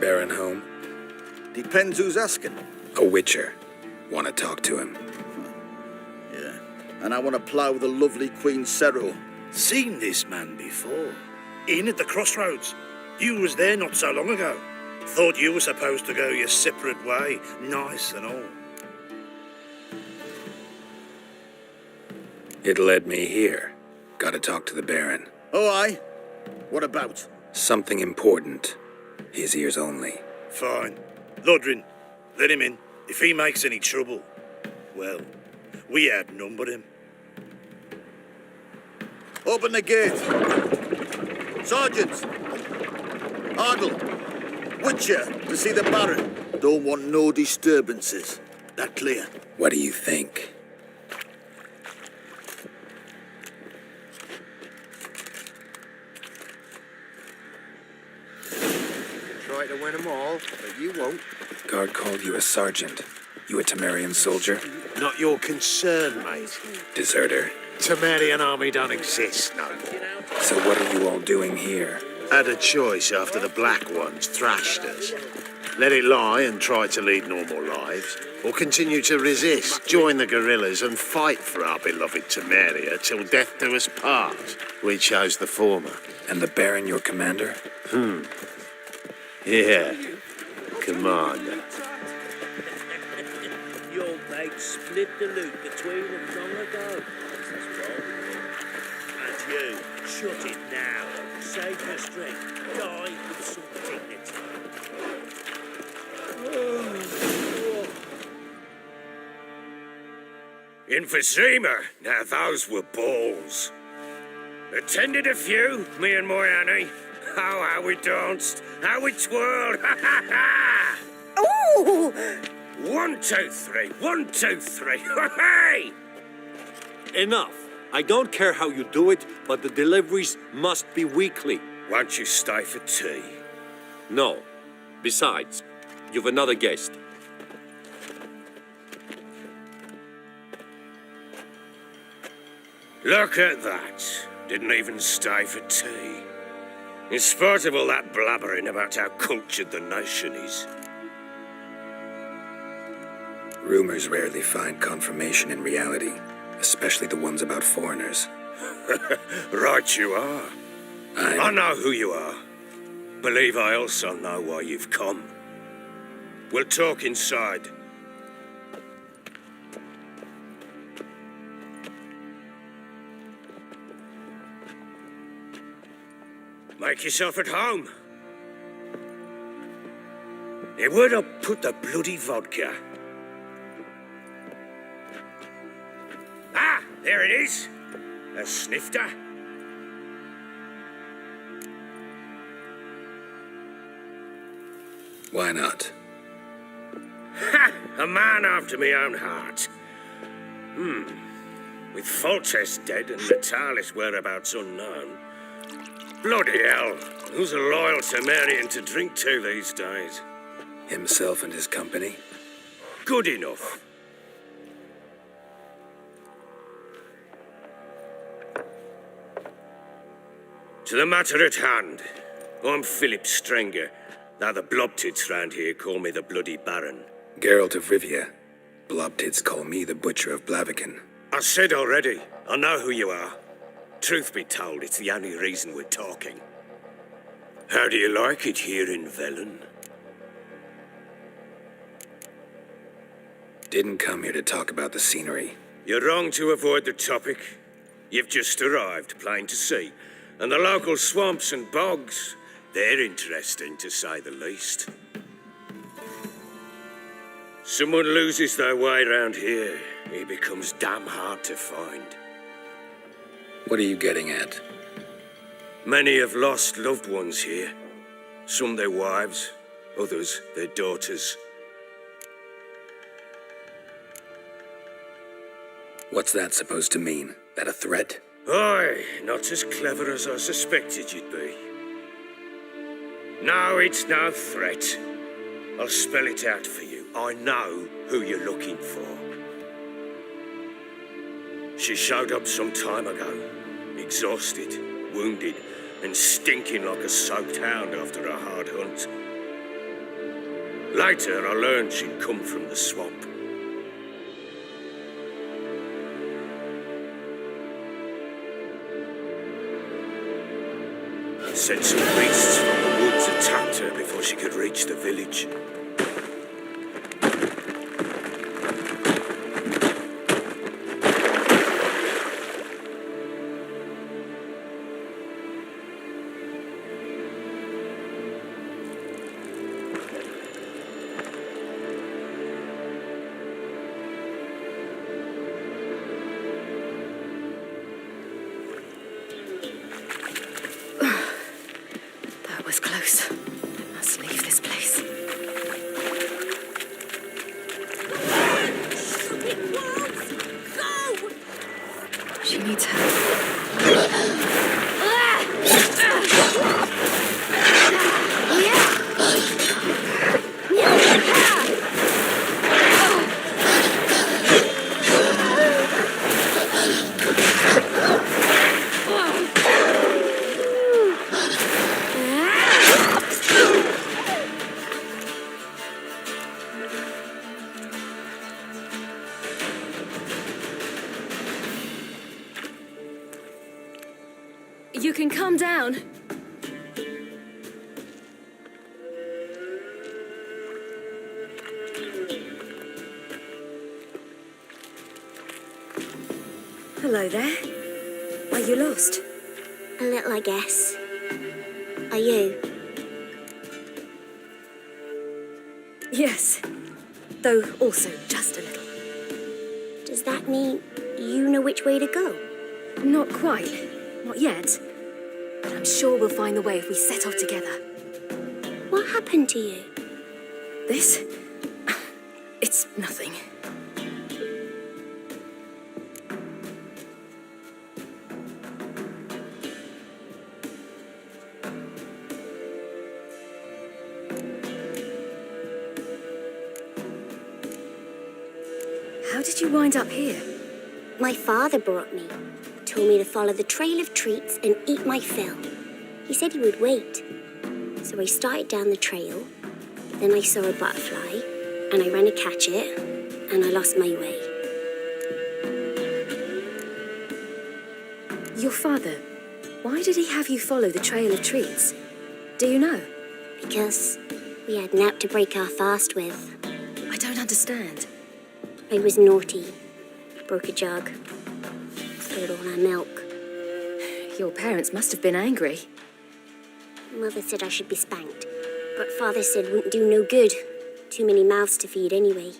Baron home? Depends who's asking. A witcher. Want to talk to him. Yeah. And I want to plough the lovely Queen Cero. Seen this man before. In at the crossroads. You was there not so long ago. Thought you were supposed to go your separate way, nice and all. It led me here. Gotta talk to the Baron. Oh, aye? What about? Something important. His ears only. Fine. Lodrin, let him in. If he makes any trouble, well, we outnumber him. Open the gate. Sergeant! Ardle! Witcher, to see the Baron. Don't want no disturbances. That clear? What do you think? Try to win them all, but you won't. Guard called you a sergeant. You a Temerian soldier? Not your concern, mate. Deserter. Temerian army don't exist no more. So what are you all doing here? Had a choice after the Black Ones thrashed us. Let it lie and try to lead normal lives, or continue to resist, join the guerrillas and fight for our beloved Temeria till death do us part. We chose the former. And the Baron your commander? Yeah, commander. Your mates split the loot between them long ago. And you, shut it now. Save your strength. Die with some dignity. Infosema, now those were balls. Attended a few, me and my Annie. Oh, how we danced, how we twirled, ha ha ha! Ooh! 1, 2, 3, 1, 2, 3, hey! Enough. I don't care how you do it, but the deliveries must be weekly. Won't you stay for tea? No. Besides, you've another guest. Look at that. Didn't even stay for tea. In spite of all that blabbering about how cultured the nation is. Rumors rarely find confirmation in reality, especially the ones about foreigners. Right you are. I know who you are. Believe I also know why you've come. We'll talk inside. Make yourself at home. Now, where'd I put the bloody vodka? Ah, there it is. A snifter. Why not? Ha! A man after my own heart. With Foltest dead and Natalis whereabouts unknown. Bloody hell. Who's a loyal Temerian to drink to these days? Himself and his company? Good enough. To the matter at hand. I'm Philip Strenger. Now the Blobtits round here call me the Bloody Baron. Geralt of Rivia. Blobtits call me the Butcher of Blaviken. I said already, I know who you are. Truth be told, it's the only reason we're talking. How do you like it here in Velen? Didn't come here to talk about the scenery. You're wrong to avoid the topic. You've just arrived, plain to see. And the local swamps and bogs, they're interesting to say the least. Someone loses their way around here, he becomes damn hard to find. What are you getting at? Many have lost loved ones here. Some their wives, others their daughters. What's that supposed to mean? That a threat? Aye, not as clever as I suspected you'd be. No, it's no threat. I'll spell it out for you. I know who you're looking for. She showed up some time ago, exhausted, wounded, and stinking like a soaked hound after a hard hunt. Later, I learned she'd come from the swamp. Said some beasts from the woods attacked her before she could reach the village. That was close. I must leave this place. Go! She needs help. You can calm down. Hello there. Are you lost? A little, I guess. Are you? Yes. Though also just a little. Does that mean you know which way to go? Not quite. Not yet. But I'm sure we'll find the way if we set off together. What happened to you? This? It's nothing. How did you wind up here? My father brought me. Told me to follow the trail of treats and eat my fill. He said he would wait. So I started down the trail. Then I saw a butterfly, and I ran to catch it, and I lost my way. Your father, why did he have you follow the trail of treats? Do you know? Because we had naught to break our fast with. I don't understand. I was naughty. Broke a jug. Spilled all our milk. Your parents must have been angry. Mother said I should be spanked, but Father said wouldn't do no good. Too many mouths to feed anyway.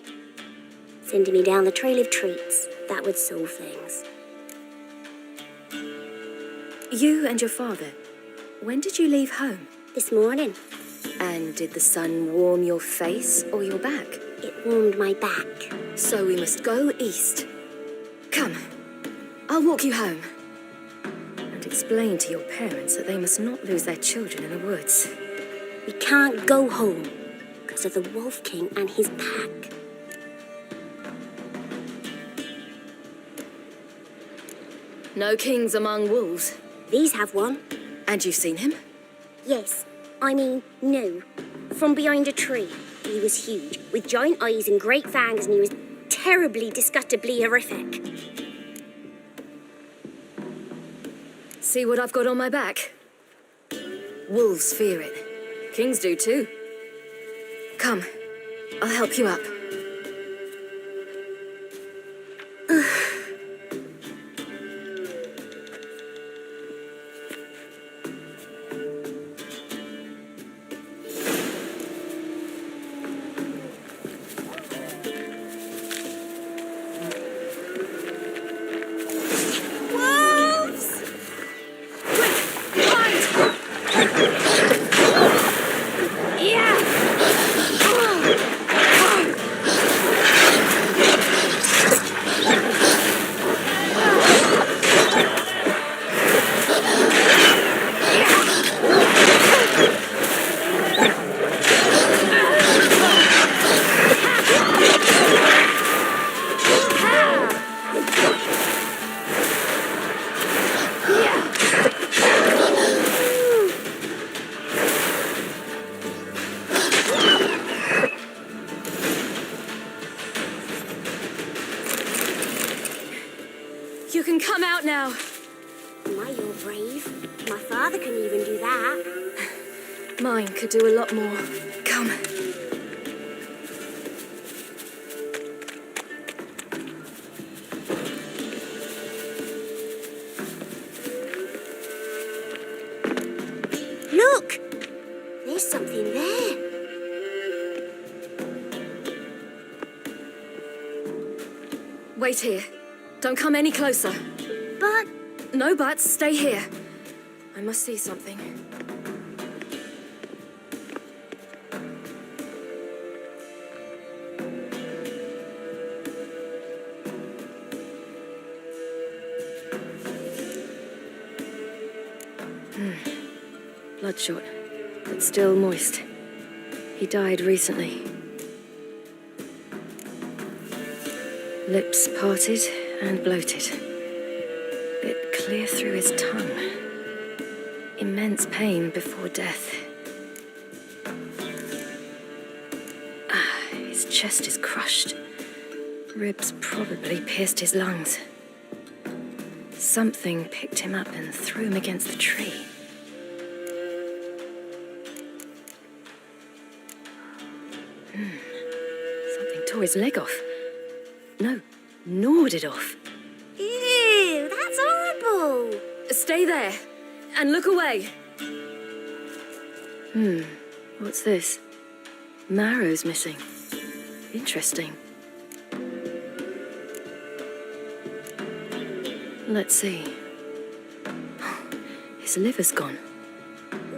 Sending me down the trail of treats, that would solve things. You and your father, when did you leave home? This morning, And did the sun warm your face or your back? it warmed my back. So we must go east. Come, I'll walk you home. And explain to your parents that they must not lose their children in the woods. We can't go home because of the Wolf King and his pack. No kings among wolves. These have one. And you've seen him? Yes, I mean, no. From behind a tree. He was huge, with giant eyes and great fangs, and he was terribly, disgustingly horrific. See what I've got on my back? Wolves fear it. Kings do too. Come, I'll help you up. now. My, you're brave. My father couldn't even do that. Mine could do a lot more. Come. Look! There's something there. Wait here. Don't come any closer. But No buts. Stay here. I must see something. Bloodshot, but still moist. He died recently. Lips parted and bloated. Bit clear through his tongue. Immense pain before death. His chest is crushed. Ribs probably pierced his lungs. Something picked him up and threw him against the tree. Something tore his leg off. No, gnawed it off. ew, that's horrible. Stay there and look away. What's this? Marrow's missing. Interesting. Let's see. His liver's gone.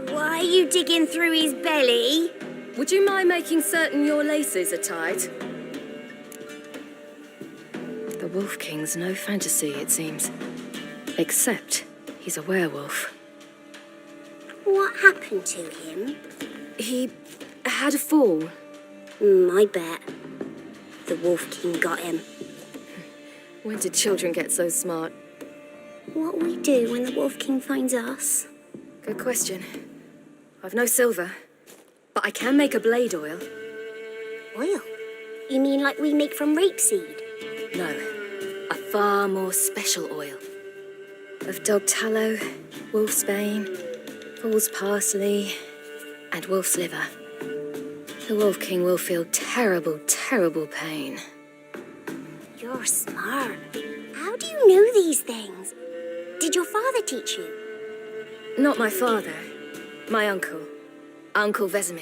Why are you digging through his belly? Would you mind making certain your laces are tied? The Wolf King's no fantasy, it seems. Except he's a werewolf. What happened to him? He had a fall. I bet. The Wolf King got him. When did children get so smart? What'll we do when the Wolf King finds us? Good question. I've no silver, but I can make a blade oil. Oil? You mean like we make from rapeseed? No, a far more special oil. Of dog tallow, wolfsbane, fool's parsley, and wolf's liver. The Wolf King will feel terrible, terrible pain. You're smart. How do you know these things? Did your father teach you? Not my father, my uncle, Uncle Vesemir.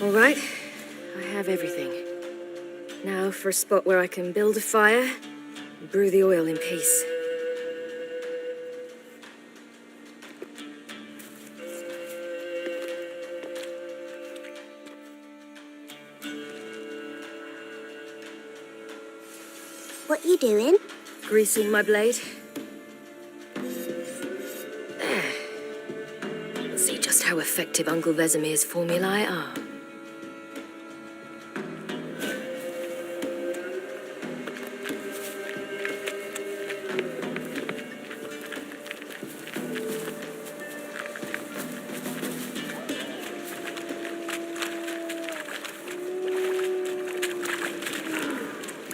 All right, I have everything. Now for a spot where I can build a fire and brew the oil in peace. What you doing? Greasing my blade. There. See just how effective Uncle Vesemir's formulae are.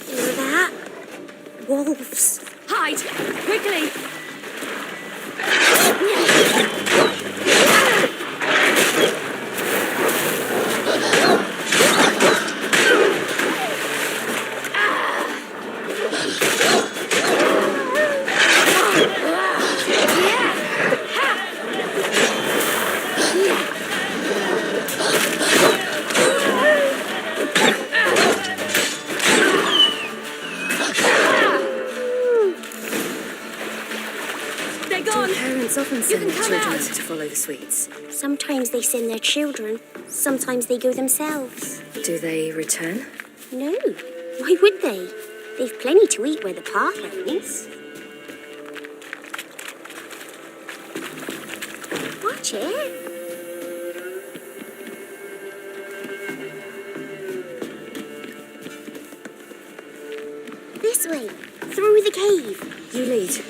Hear that? Wolves. Hide! hide! Quickly! They're gone! Parents often You send can their come children out. out to follow the sweets. Sometimes they send their children, sometimes they go themselves. Do they return? No, why would they? They've plenty to eat where the path ends. Watch it. This way, through the cave. You lead.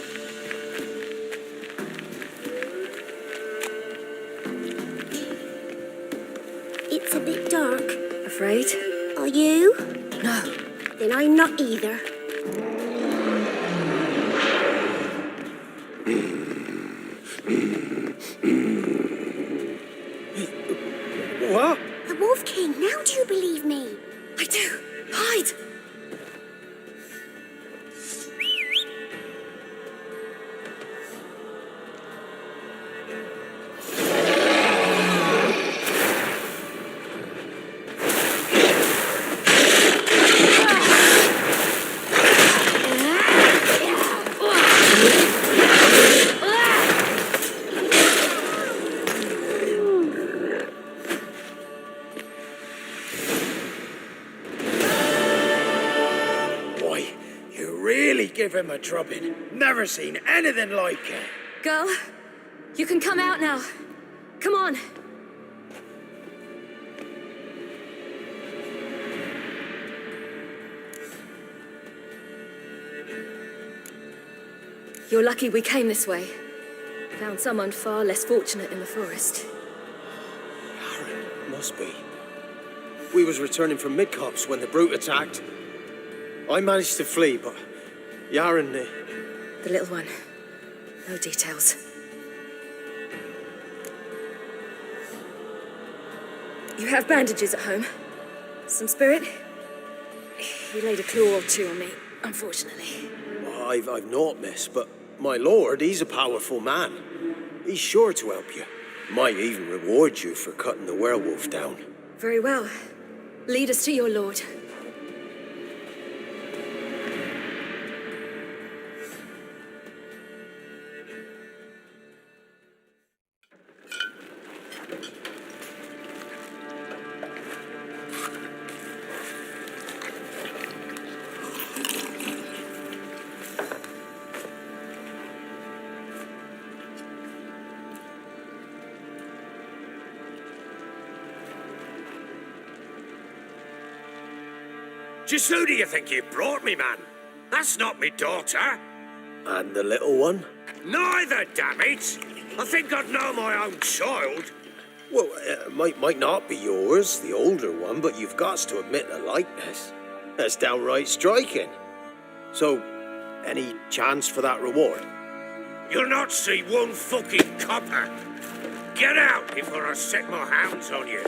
It's a bit dark. Afraid? Are you? No. Then I'm not either. What? The Wolf King, now do you believe me? I do. Hide! Boy, you really give him a drubbing. Never seen anything like it. Girl, you can come out now. Come on. You're lucky we came this way. Found someone far less fortunate in the forest. Must be. We was returning from Midcops when the brute attacked. I managed to flee, but Yaren, The little one. No details. You have bandages at home? Some spirit? He laid a claw or two on me, unfortunately. I've naught, miss, but my lord, he's a powerful man. He's sure to help you. Might even reward you for cutting the werewolf down. Very well. Lead us to your lord. Just who do you think you brought me, man? That's not me daughter. And the little one? Neither, damn it. I think I'd know my own child. Well, might not be yours, the older one, but you've got to admit the likeness. That's downright striking. So, any chance for that reward? You'll not see one fucking copper. Get out before I set my hounds on you.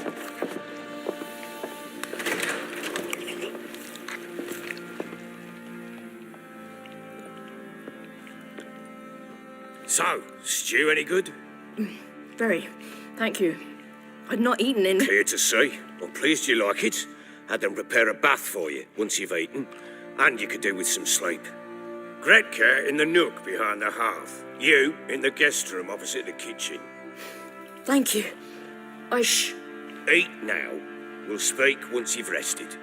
So, stew any good? Very. Thank you. I'd not eaten in... Clear to see. I'm pleased you like it. Had them prepare a bath for you once you've eaten. And you could do with some sleep. Gretka in the nook behind the hearth. You in the guest room opposite the kitchen. Thank you. Eat now. We'll speak once you've rested.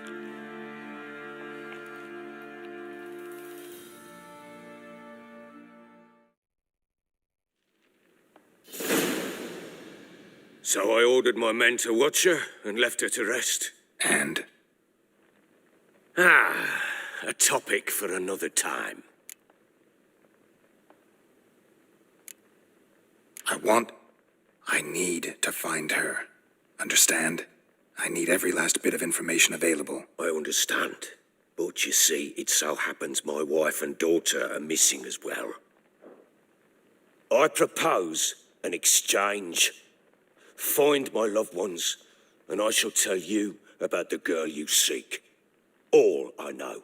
So I ordered my men to watch her and left her to rest. And A topic for another time. I need to find her. Understand? I need every last bit of information available. I understand. But you see, it so happens my wife and daughter are missing as well. I propose an exchange. Find my loved ones, and I shall tell you about the girl you seek. All I know.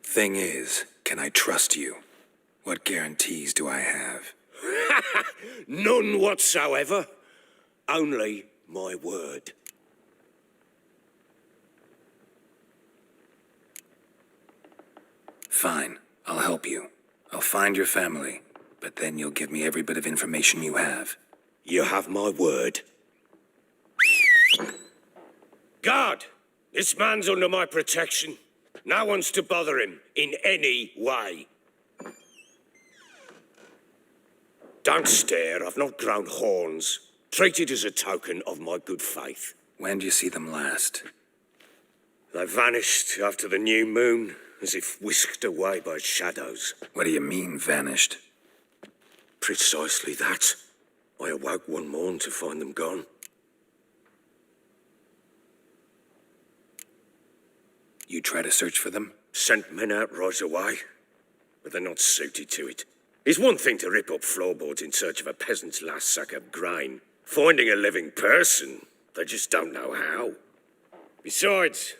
Thing is, can I trust you? What guarantees do I have? None whatsoever. Only my word. Fine, I'll help you. I'll find your family, but then you'll give me every bit of information you have. You have my word. Guard! This man's under my protection. No one's to bother him in any way. Don't stare, I've not grown horns. Treat it as a token of my good faith. When did you see them last? They vanished after the new moon, as if whisked away by shadows. What do you mean, vanished? Precisely that. I awoke one morn to find them gone. You try to search for them? Sent men out right away, but they're not suited to it. It's one thing to rip up floorboards in search of a peasant's last sack of grain. Finding a living person, they just don't know how. Besides,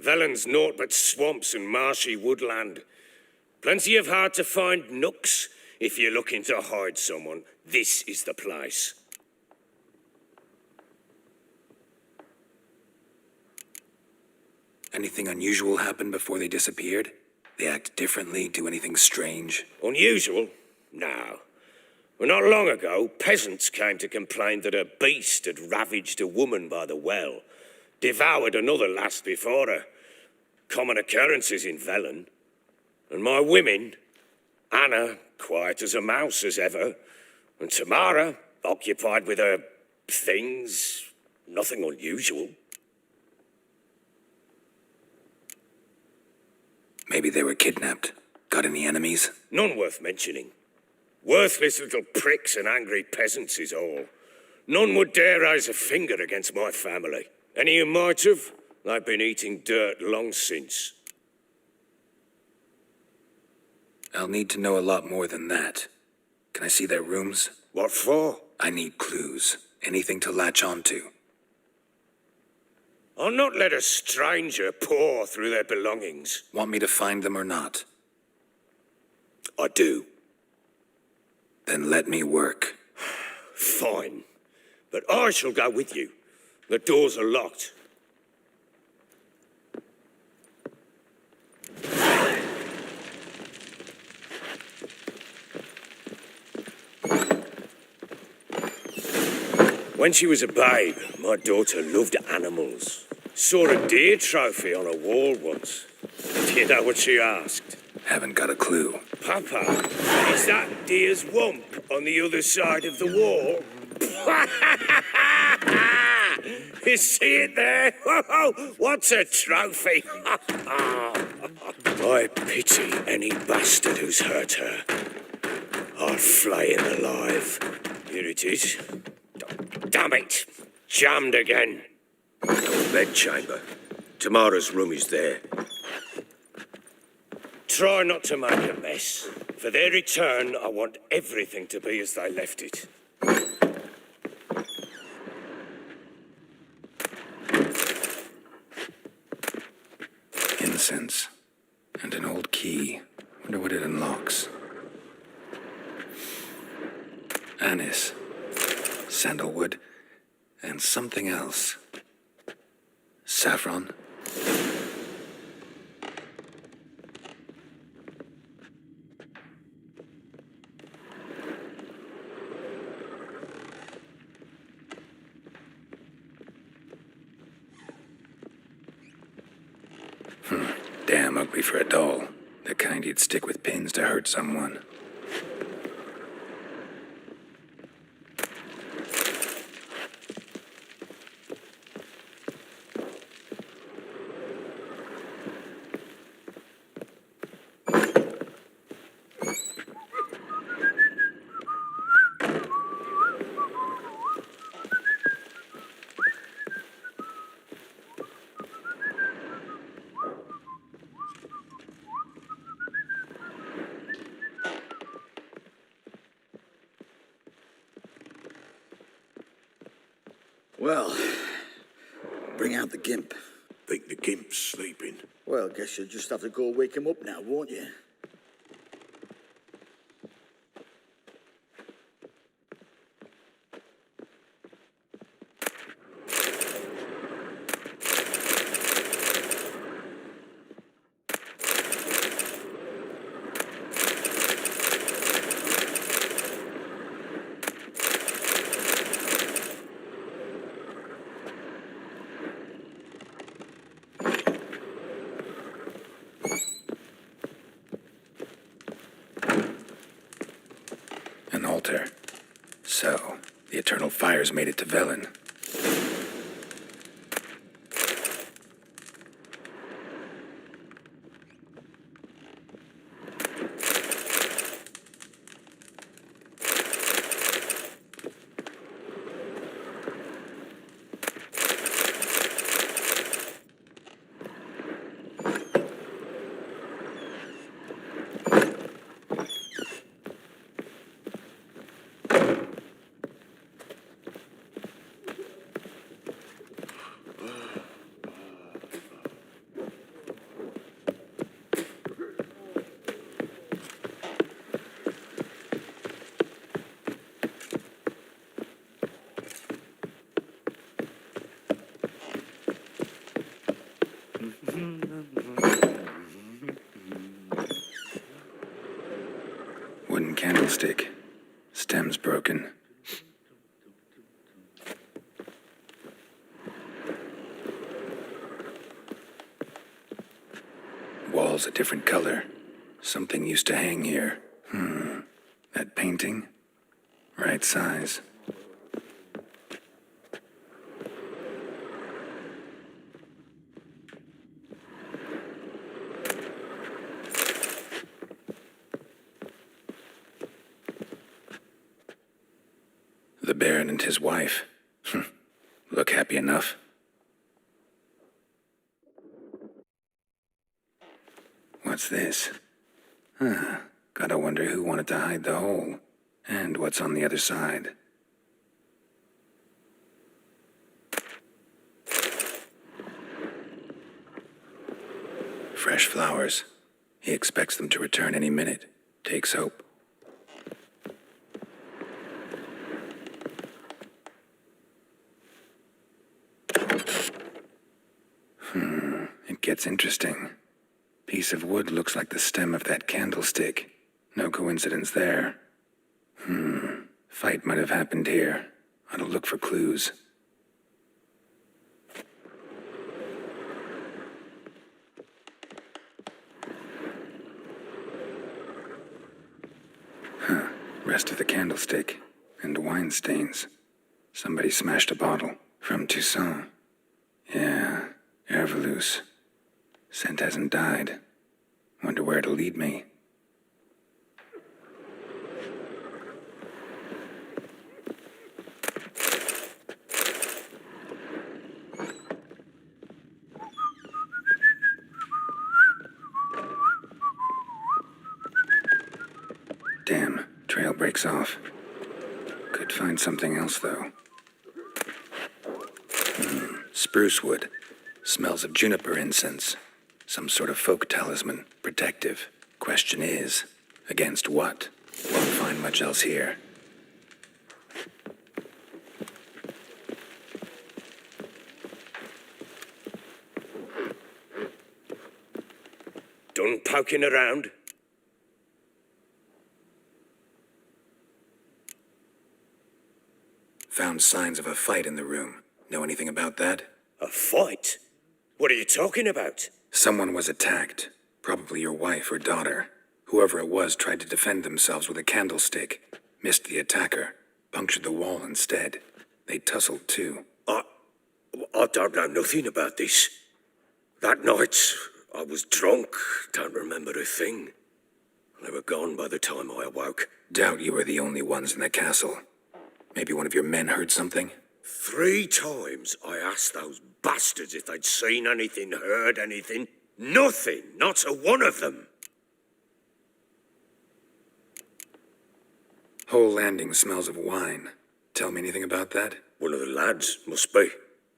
Velen's naught but swamps and marshy woodland. Plenty of hard-to-find nooks. If you're looking to hide someone, this is the place. Anything unusual happen before they disappeared? They act differently, do anything strange? Unusual? No. Well, not long ago, peasants came to complain that a beast had ravaged a woman by the well, devoured another lass before her. Common occurrences in Velen. And my women, Anna, quiet as a mouse as ever, and Tamara, occupied with her things, nothing unusual. Maybe they were kidnapped. Got any enemies? None worth mentioning. Worthless little pricks and angry peasants is all. None would dare raise a finger against my family. Any who might have, they've been eating dirt long since. I'll need to know a lot more than that. Can I see their rooms? What for? I need clues. Anything to latch onto. I'll not let a stranger pore through their belongings. Want me to find them or not? I do. Then let me work. Fine. But I shall go with you. The doors are locked. When she was a babe, my daughter loved animals. Saw a deer trophy on a wall once. Do you know what she asked? Haven't got a clue. Papa, is that deer's wump on the other side of the wall? You see it there? What's a trophy? I pity any bastard who's hurt her. I'll flay him alive. Here it is. Damn it! Jammed again. Bedchamber. Tamara's room is there. Try not to make a mess. For their return, I want everything to be as they left it. Incense. And an old key. Wonder what it unlocks. Anise. Sandalwood. And something else. Saffron. Damn ugly for a doll. The kind you'd stick with pins to hurt someone. Well, bring out the gimp. Think the gimp's sleeping. Well, guess you'll just have to go wake him up now, won't you? An altar. So, the Eternal Fires made it to Velen. Wooden candlestick. Stem's broken. Wall's a different color. Something used to hang here. That painting? Right size. The Baron and his wife. Look happy enough. What's this? Gotta wonder who wanted to hide the hole. And what's on the other side. Fresh flowers. He expects them to return any minute. Takes hope. It gets interesting. Piece of wood looks like the stem of that candlestick. No coincidence there. Fight might have happened here. Ought to look for clues. Rest of the candlestick. And wine stains. Somebody smashed a bottle. From Toussaint. Yeah, Herveloos. Scent hasn't died. Wonder where it'll lead me. Damn, trail breaks off. Could find something else, though. Spruce wood. Smells of juniper incense. Some sort of folk talisman. Protective. Question is, against what? Won't find much else here. Done poking around? Found signs of a fight in the room. Know anything about that? A fight? What are you talking about? Someone was attacked. Probably your wife or daughter. Whoever it was tried to defend themselves with a candlestick. Missed the attacker. Punctured the wall instead. They tussled too. I don't know nothing about this. That night, I was drunk. Don't remember a thing. They were gone by the time I awoke. Doubt you were the only ones in the castle. Maybe one of your men heard something? 3 times I asked those bastards if they'd seen anything, heard anything. Nothing, not a one of them. Whole landing smells of wine. tell me anything about that? One of the lads, must be.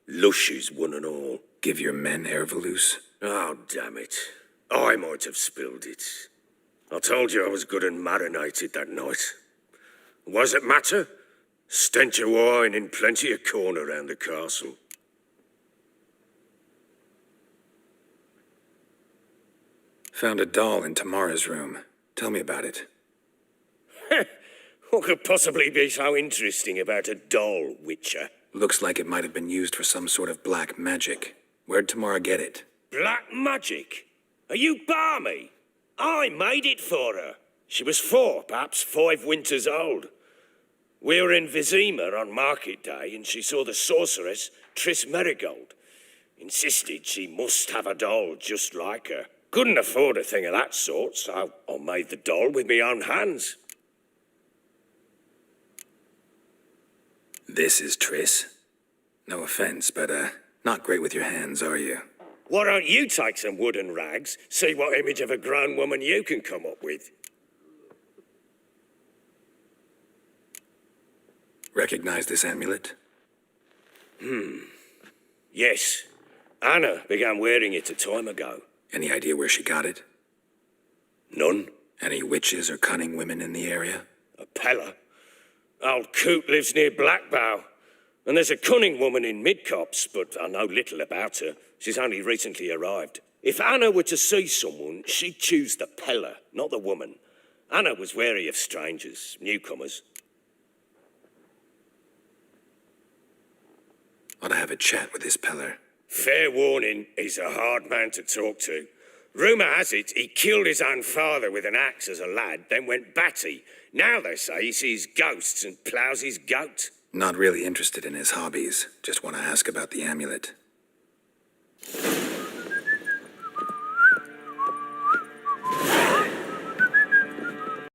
Lushes, one and all. Give your men Ervelus? Oh, damn it. I might have spilled it. I told you I was good and marinated that night. What does it matter? Stench of wine in plenty of corn around the castle. Found a doll in Tamara's room. Tell me about it. What could possibly be so interesting about a doll, Witcher? Looks like it might have been used for some sort of black magic. Where'd Tamara get it? Black magic? Are you balmy? I made it for her. She was 4, perhaps 5 winters old. We were in Vizima on market day, and she saw the sorceress, Triss Merigold. Insisted she must have a doll just like her. Couldn't afford a thing of that sort, so I made the doll with my own hands. This is Triss. No offense, but, not great with your hands, are you? Why don't you take some wooden rags, see what image of a grown woman you can come up with? Recognize this amulet? Yes. Anna began wearing it a time ago. Any idea where she got it? None. Any witches or cunning women in the area? A Pella. Old Coot lives near Blackbow. And there's a cunning woman in Midcopse, but I know little about her. She's only recently arrived. If Anna were to see someone, she'd choose the Pella, not the woman. Anna was wary of strangers, newcomers. Ought to have a chat with this Peller. Fair warning, he's a hard man to talk to. Rumour has it he killed his own father with an axe as a lad, then went batty. Now they say he sees ghosts and ploughs his goat. Not really interested in his hobbies. Just want to ask about the amulet.